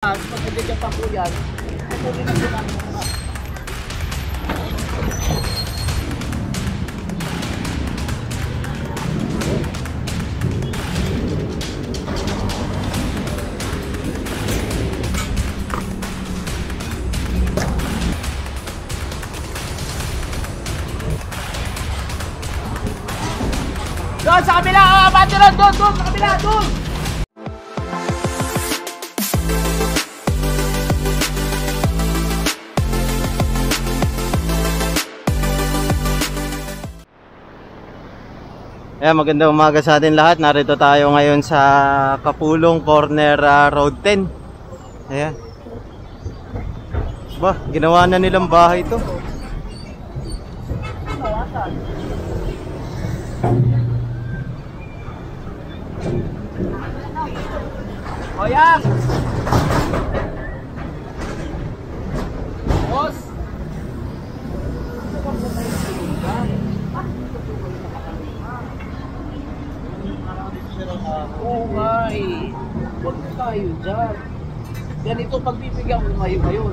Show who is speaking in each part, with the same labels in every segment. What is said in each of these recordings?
Speaker 1: Magkagagyan pa po yan. Kukunin na po namin mga. Doon sa kabila! Bandiran! Doon! Doon! Sa kabila! Doon!
Speaker 2: Ayan, magandang umaga sa atin lahat. Narito tayo ngayon sa Kapulong Corner Road 10. Ayan. Ba, ginawa na nilang bahay ito.
Speaker 1: Oyang! Boss! Oo nga eh. Huwag na tayo dyan. Ganito pagbibigyan ko ngayon.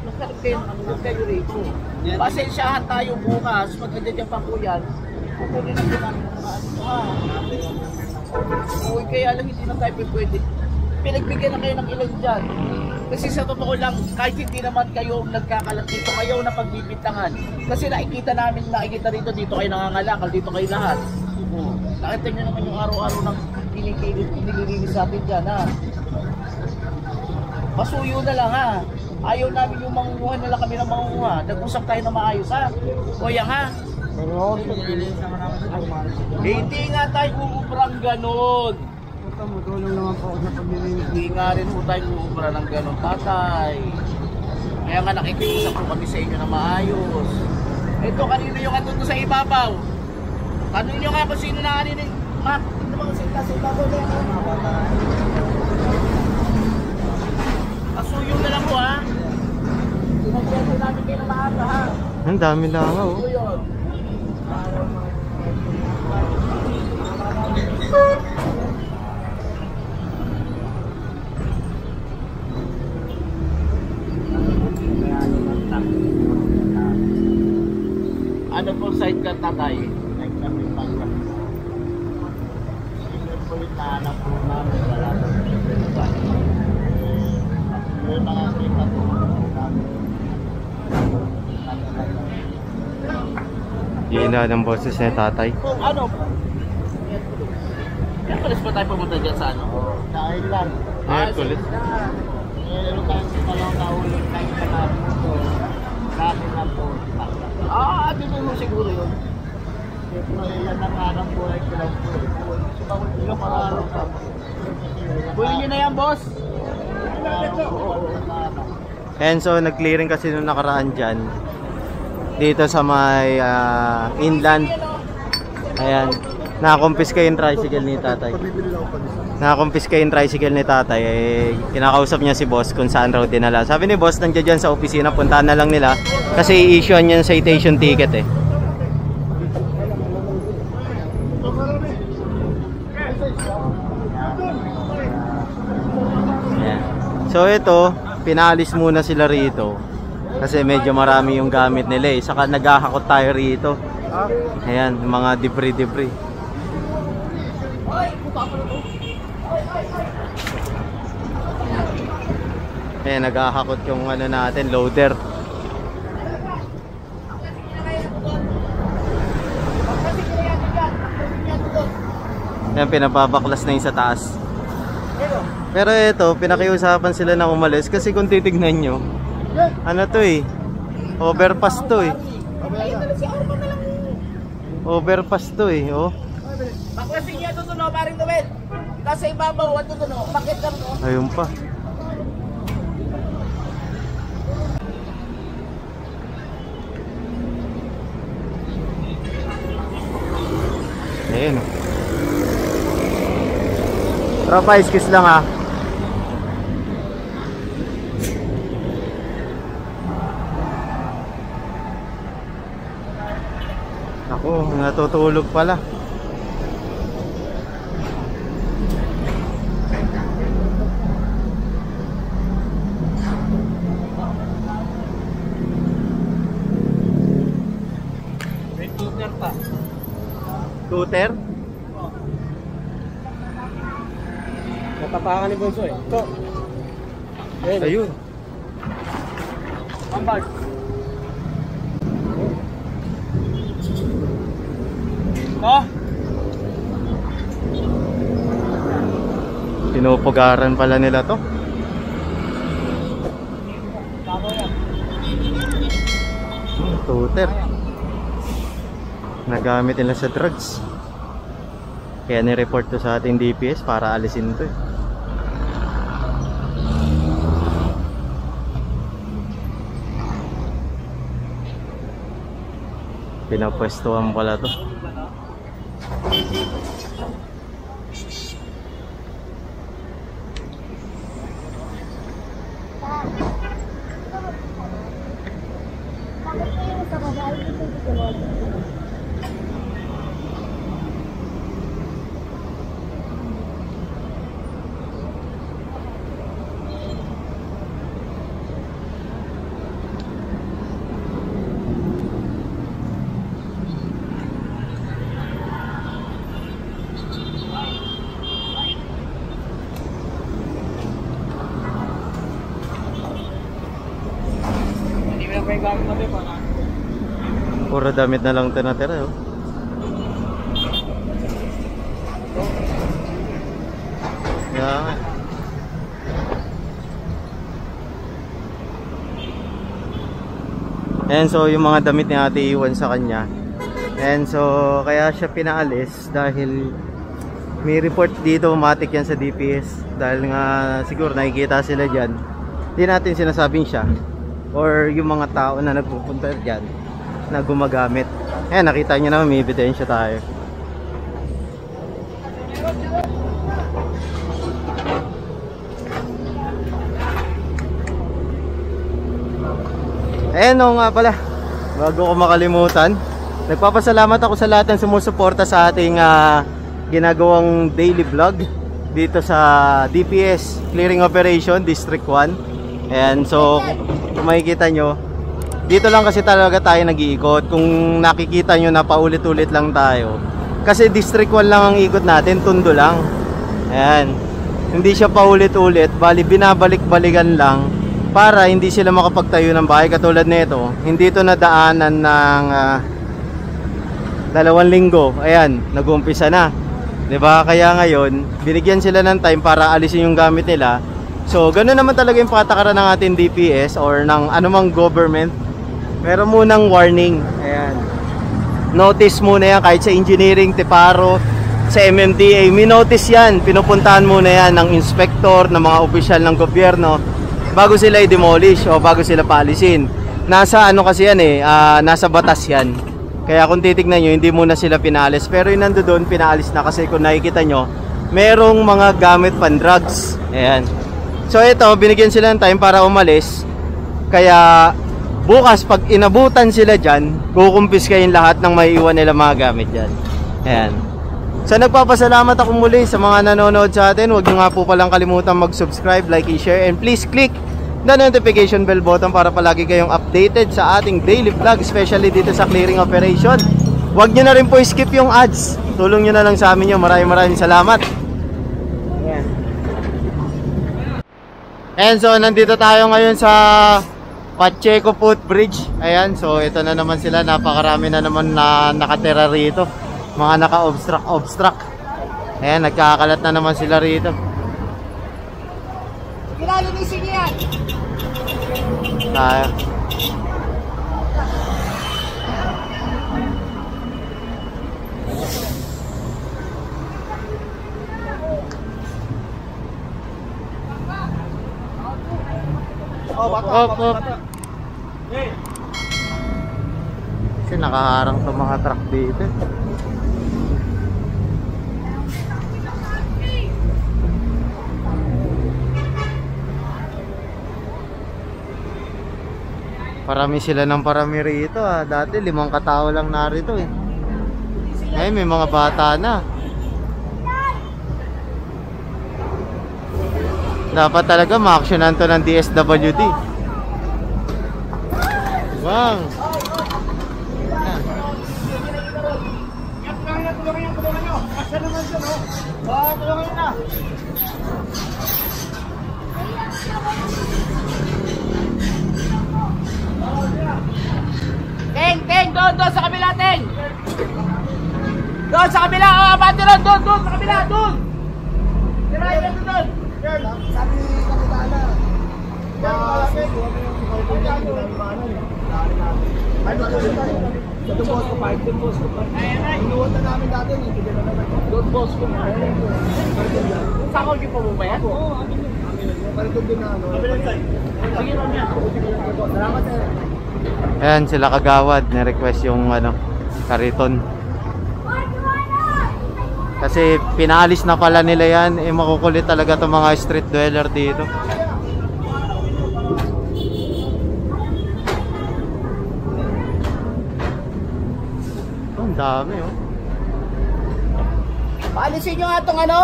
Speaker 1: Magkaroon kayo ng huwag kayo rito. Pasensyahan tayo bukas. Magkadadyan pa po yan. Kukunin na po namin mga ano ha. Uy, kaya lang hindi na tayo pwede. Pinagbigyan na kayo ng ilan dyan. Kasi sa totoo lang, kahit hindi naman kayo nagkakalat dito, kayo na pagbibintangan. Kasi nakikita rito, dito kayo nangangalakal, dito kayo lahat. Nakita nyo naman yung araw-araw ng nililinis natin dyan, ha? Masuyo na lang, ha? Ayaw namin yung mangunguha nila kami ng mangunguha. Nag-usap tayo na maayos, ha? O yan, ha? Hindi nga tayo uubrang ganon.
Speaker 3: Tumutulong naman po ako sa paglilinis.
Speaker 1: Hindi nga rin po tayo uubra ng ganon, tatay. Kaya nga nakikiusap po kami sa inyo na maayos. Ito, kanino yung atuto sa ibabaw? Tanong nyo nga kung sino na kanino yung map. Ito mga sila sa ibabaw na yan. Asuyo na lang po, ha? Sinagyan po namin kayo na maaga, ha?
Speaker 2: Ang dami lang, oh.
Speaker 1: Ito yun. Ano po side ka, tatay?
Speaker 3: Like kami pagka. Sinulit na anak po namin. Wala po. May mga kita po namin.
Speaker 2: Hina ng boses ni tatay.
Speaker 1: Kung ano? Merkulis pa tayo pumunta dyan sa ano?
Speaker 3: Dahil lang.
Speaker 2: Merkulis.
Speaker 3: Meron tayong dalawang naulit na isa namin po. Namin na po.
Speaker 1: Dito mo siguro yun.
Speaker 3: Yan ang anang buhay ko lang po.
Speaker 1: Ilang araw pa. Buhin nyo na yan, boss.
Speaker 2: And so, nag-clearing kasi nung nakaraan dyan. Dito sa may inland. Ayan. Nakakumpiska yung tricycle ni tatay. Nakakumpiska yung tricycle ni tatay. Eh, kinakausap niya si boss kung saan raw dinala. Sabi ni boss, nandiyan dyan sa opisina. Puntahan na lang nila. Kasi i-issuean niya yung citation ticket eh. Ayan. So ito, pinalis muna sila rito. Kasi medyo marami yung gamit nila eh. Saka naghahakot tayo rito. Ayan, mga debris. Ayan, naghahakot yung ano natin, loader. Ayan, pinababaklas na yung sa taas. Pero ito, pinakiusapan sila na umalis. Kasi kung titignan nyo, ano to eh, overpass to eh. Overpass to eh, oh.
Speaker 1: Baklasin niya ito no, paring David. Nasa ibabaw, ito no, bakit ka no?
Speaker 2: Ayun pa. Ayun. Tropa, excuse lang ha. Ako, natutulog pala. Scooter?
Speaker 3: Natapakan ni Bonso eh. So,
Speaker 2: Ayun.
Speaker 3: Ambal.
Speaker 2: Pinupugaran pala nila to. Scooter. Nagamit nila sa drugs. Kaya ni-report to sa ating DPS para alisin to. Pinapwestuhan pala to. Puro damit na lang ito natira. Oh. Yeah. And so yung mga damit ni ate iwan sa kanya. And so kaya siya pinaalis dahil may report dito, matik yan sa DPS. Dahil nga siguro nakikita sila dyan. Hindi natin sinasabing siya or yung mga tao na nagpupunta dyan na gumagamit. Ayan, nakita nyo naman may ebidensya tayo. Ayan o nga pala, bago ko makalimutan, nagpapasalamat ako sa lahat ng sumusuporta sa ating ginagawang daily vlog dito sa DPS Clearing Operation District 1. Ayan, so kung makikita nyo, dito lang kasi talaga tayo nag-iikot. Kung nakikita nyo na paulit-ulit lang tayo, kasi District 1 lang ang ikot natin, Tondo lang. Ayan, hindi siya paulit-ulit, bali binabalik-balikan lang para hindi sila makapagtayo ng bahay. Katulad nito, hindi ito nadaanan ng 2 linggo. Ayan, nag-umpisa na, diba? Kaya ngayon binigyan sila ng time para alisin yung gamit nila. So ganoon naman talaga yung patakaran ng ating DPS or ng anumang government. Meron munang warning. Ayan, notice muna yan. Kahit sa engineering, Tiparo, sa MMDA, may notice yan. Pinupuntahan muna yan ng inspector, ng mga opisyal ng gobyerno bago sila i-demolish o bago sila paalisin. Nasa ano kasi yan eh, nasa batas yan. Kaya kung titignan nyo, hindi muna sila pinaalis. Pero yung nandoon, pinaalis na kasi kung nakikita nyo, merong mga gamit pan drugs. Ayan. So ito, binigyan sila ng time para umalis. Kaya bukas pag inabutan sila dyan, kukumpiskahin lahat ng maiiwan nila mga gamit dyan. Ayan. So nagpapasalamat ako muli sa mga nanonood sa atin. Huwag nyo nga po palang kalimutan mag-subscribe, like, share, and please click the notification bell button para palagi kayong updated sa ating daily vlog, especially dito sa clearing operation. Huwag nyo na rin po skip yung ads. Tulong nyo na lang sa amin yun. Maraming salamat. Ayan. And so nandito tayo ngayon sa Pacheco Footbridge. Ayan, so ito na naman sila. Napakarami na naman na nakatira rito. Mga naka-obstruct. Ayan, nagkakalat na naman sila rito.
Speaker 1: Kinalinisin niya yan!
Speaker 2: Tayo. Op. Kasi nakaharang itong mga truck dito. Parami sila ng parami rito Dati 5 katao lang narito eh. Ngayon may mga bata na. Dapat talaga ma-actionan to ng DSWD. Wow.
Speaker 3: tulungan na.
Speaker 1: Teng, doon sa kabila, Teng. Doon sa kabila, abante ron, doon sa kabila, doon. Tirahin na doon.
Speaker 3: Sabi ni Kapitana. Doon boss ko park. Inuwan na namin dati.
Speaker 1: Doon, boss ko. Sa ako, di pa mo ba yan?
Speaker 3: Oo, parang doon na ano.
Speaker 1: Sige, mamaya.
Speaker 3: Salamat sir.
Speaker 2: Ayan, sila Kagawad, ni-request yung ano, kariton. Kasi pinaalis na pala nila yan, eh makukulit talaga itong mga street dweller dito. Oh, ang dami oh.
Speaker 1: Paalisin nyo nga itong ano.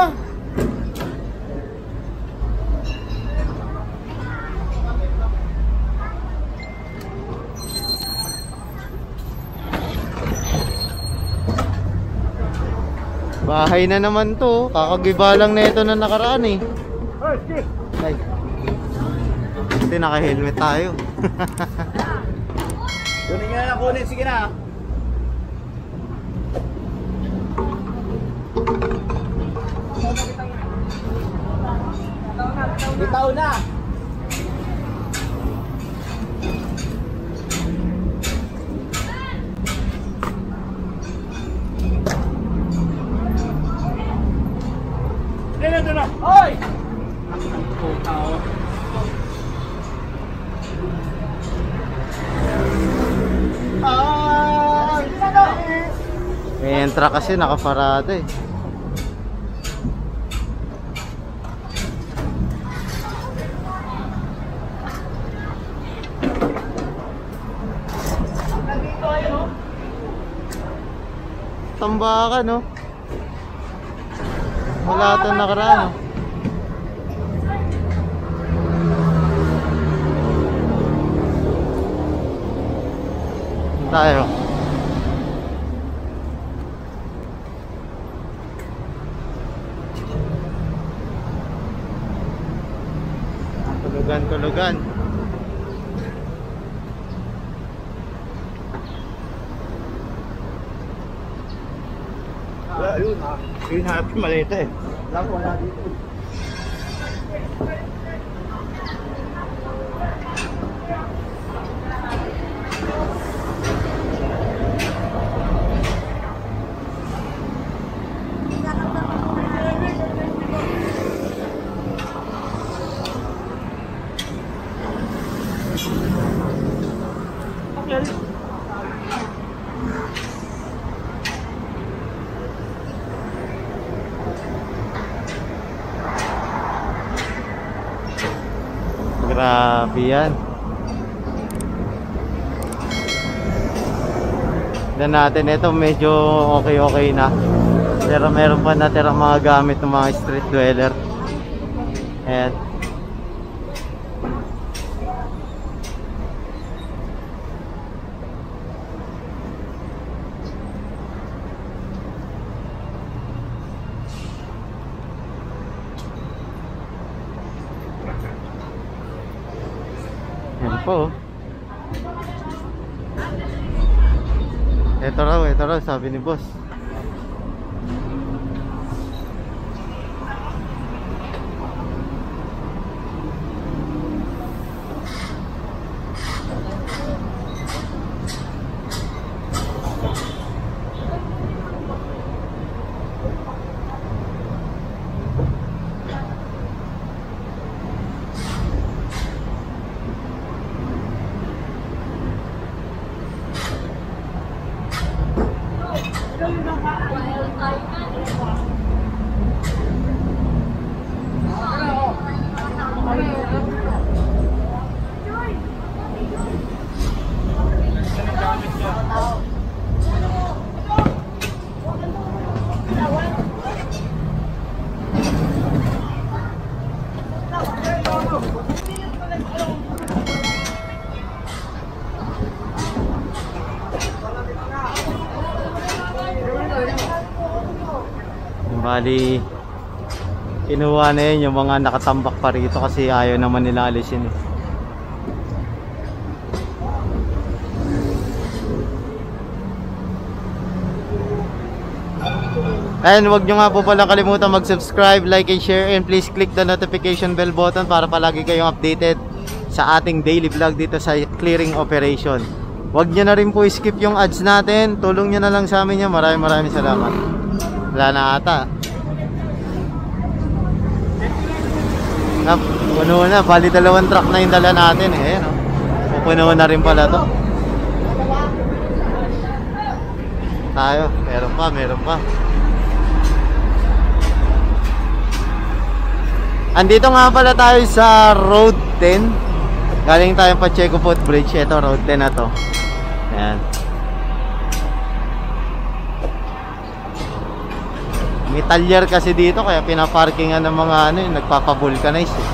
Speaker 2: Bahay na naman to, kakagiba lang na ito na nakaraan eh. Ay. Hindi naka-helmet tayo.
Speaker 1: Kunin nyo na kunin, sige na. Bitaw na. Ito na. Hoy!
Speaker 2: May entra kasi nakaparada eh. Tambakan no. Wala itong nakaraan. Tayo. Tulugan.
Speaker 3: Ayun ha. Yun happy malita eh. Wala dito.
Speaker 2: Grabe yan. Dan natin ito medyo okay na. Pero meron pa natirang mga gamit ng mga street dweller. Ayan. Yan po. Ito raw, sabi ni boss. Bali Kinuha na yun yung mga nakatambak pa rito kasi ayaw naman nila alisin eh. And wag nyo nga po pala kalimutan mag-subscribe, like, and share, and please click the notification bell button para palagi kayong updated sa ating daily vlog dito sa clearing operation. Wag nyo na rin po skip yung ads natin, tulong nyo na lang sa amin yan. Maraming salamat. Wala na ata. Puno na, bali 2 truck na yung dala natin eh. Ayan, oh. Pupuno na rin pala to. Tayo, meron pa. Andito nga pala tayo sa Road 10. Galing tayo Pacheco Footbridge. Ito, Road 10 na to. Ayan. May talyer kasi dito kaya pinaparkingan ng mga nagpapavulcanize eh.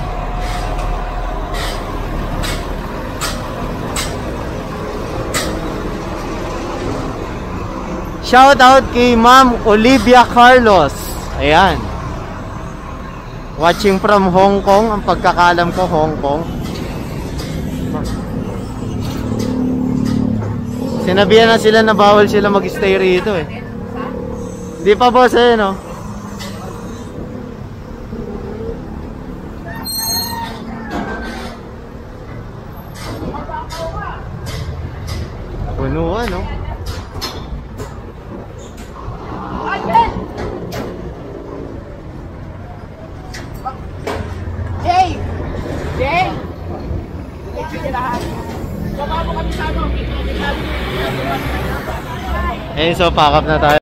Speaker 2: Shout out kay Ma'am Olivia Carlos. Ayan. Watching from Hong Kong. Ang pagkakalam ko Hong Kong. Sinabihan na sila na bawal sila mag-stay rito eh. Di pa boss eh no? Punuan no?
Speaker 1: Jay! Sige lahat. Baba mo kami sa ano.
Speaker 2: Eh, so pack up na tayo.